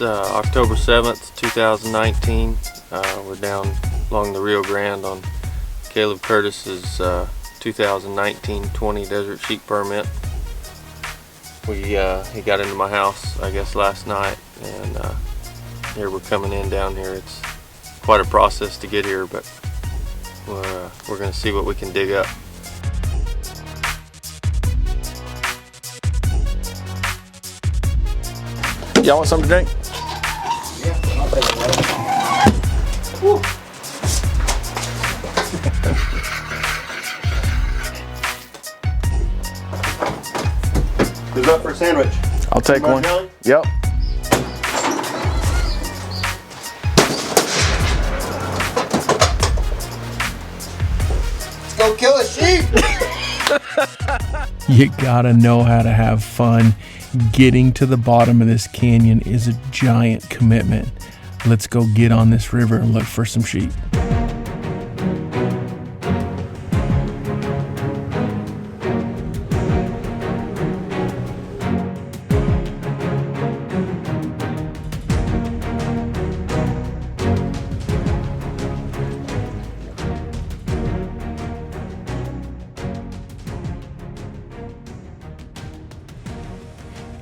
It's October 7th, 2019. We're down along the Rio Grande on Caleb Curtis's 2019-20 desert sheep permit. He got into my house, I guess, last night, and here we're coming in down here. It's quite a process to get here, but we're going to see what we can dig up. Y'all want something to drink? Yeah, I'll take it. Woo. Who's up for a sandwich? I'll take one. Jelly? Yep. Let's go kill a sheep! You gotta know how to have fun. Getting to the bottom of this canyon is a giant commitment. Let's go get on this river and look for some sheep.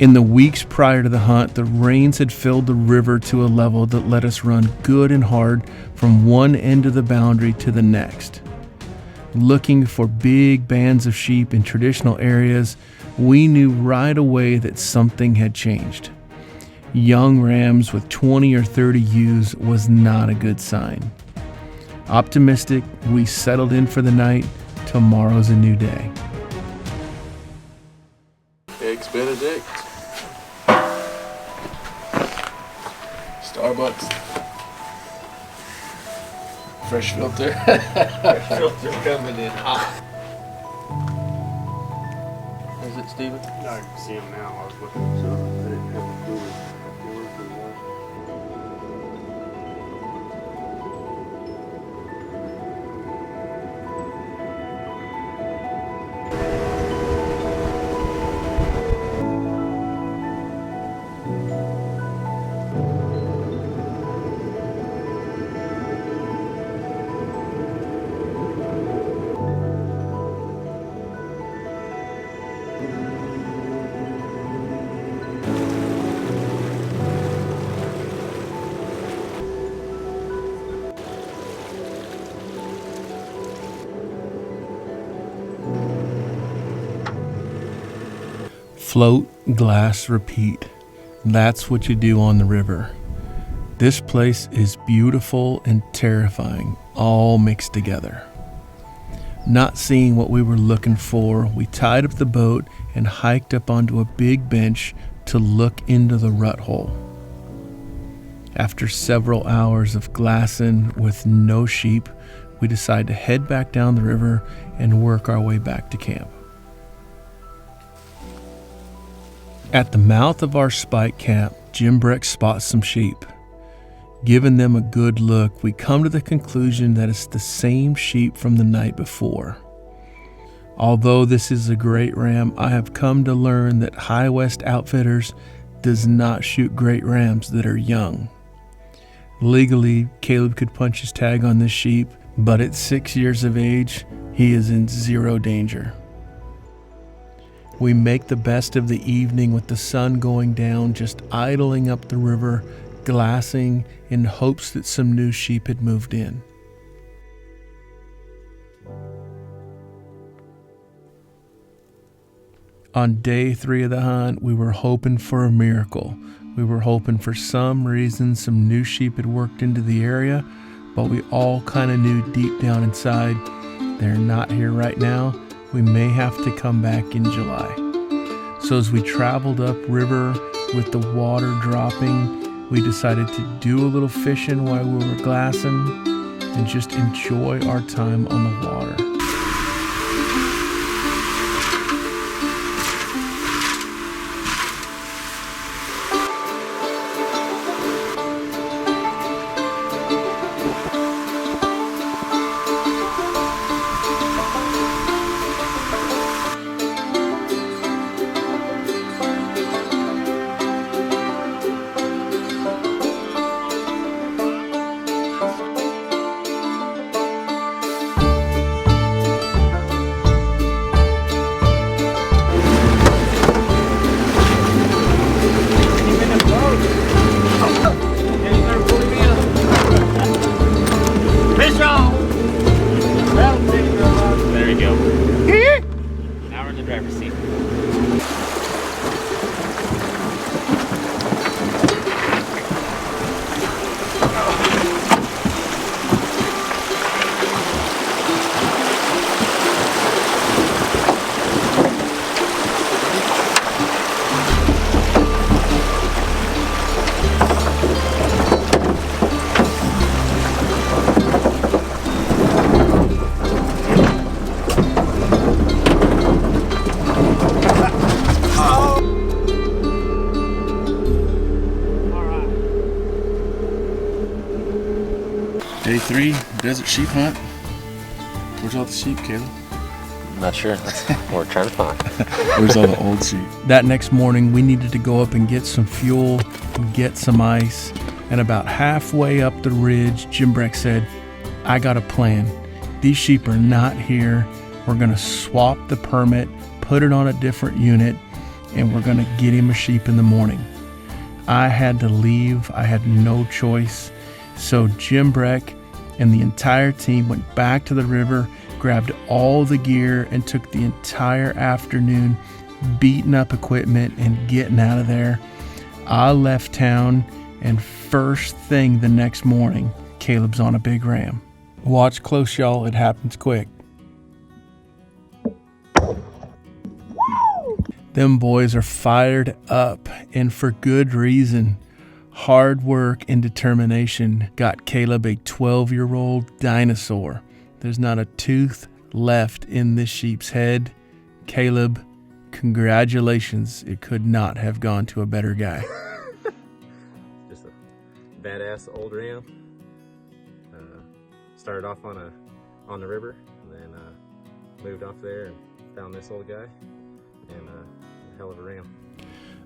In the weeks prior to the hunt, the rains had filled the river to a level that let us run good and hard from one end of the boundary to the next. Looking for big bands of sheep in traditional areas, we knew right away that something had changed. Young rams with 20 or 30 ewes was not a good sign. Optimistic, we settled in for the night. Tomorrow's a new day. Eggs Benedict. Starbucks. Fresh filter. Fresh filter coming in hot. Is it, Steven? I can see him now. I was looking, so I didn't have a clue. Float, glass, repeat. That's what you do on the river. This place is beautiful and terrifying, all mixed together. Not seeing what we were looking for, we tied up the boat and hiked up onto a big bench to look into the rut hole. After several hours of glassing with no sheep, we decided to head back down the river and work our way back to camp. At the mouth of our spike camp, Jim Breck spots some sheep. Giving them a good look, we come to the conclusion that it's the same sheep from the night before. Although this is a great ram, I have come to learn that High West Outfitters does not shoot great rams that are young. Legally, Caleb could punch his tag on this sheep, but at 6 years of age, he is in zero danger. We make the best of the evening with the sun going down, just idling up the river, glassing in hopes that some new sheep had moved in. On day 3 of the hunt, we were hoping for a miracle. We were hoping for some reason some new sheep had worked into the area, but we all kind of knew deep down inside, they're not here right now. We may have to come back in July. So as we traveled upriver with the water dropping, we decided to do a little fishing while we were glassing and just enjoy our time on the water. 3 desert sheep hunt. Where's all the sheep, Caleb? Not sure. That's what we're trying to find. Where's all the old sheep? That next morning, we needed to go up and get some fuel, get some ice, and about halfway up the ridge, Jim Breck said, I got a plan. These sheep are not here. We're going to swap the permit, put it on a different unit, and we're going to get him a sheep in the morning. I had to leave. I had no choice. So Jim Breck and the entire team went back to the river, grabbed all the gear, and took the entire afternoon beating up equipment and getting out of there. I left town, and first thing the next morning, Caleb's on a big ram. Watch close, y'all. It happens quick. Them boys are fired up, and for good reason. Hard work and determination got Caleb a 12-year-old dinosaur. There's not a tooth left in this sheep's head. Caleb, congratulations. It could not have gone to a better guy. Just a badass old ram. Started off on the river, and then moved off there and found this old guy, and a hell of a ram.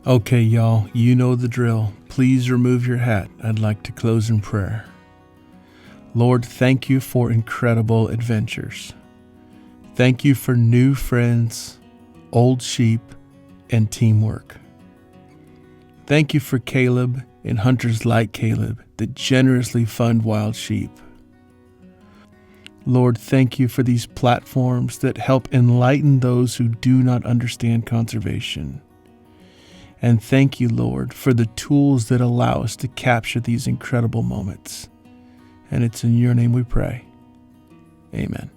Okay, y'all, you know the drill. Please remove your hat. I'd like to close in prayer. Lord, thank you for incredible adventures. Thank you for new friends, old sheep, and teamwork. Thank you for Caleb and hunters like Caleb that generously fund wild sheep. Lord, thank you for these platforms that help enlighten those who do not understand conservation. And thank you, Lord, for the tools that allow us to capture these incredible moments. And it's in your name we pray. Amen.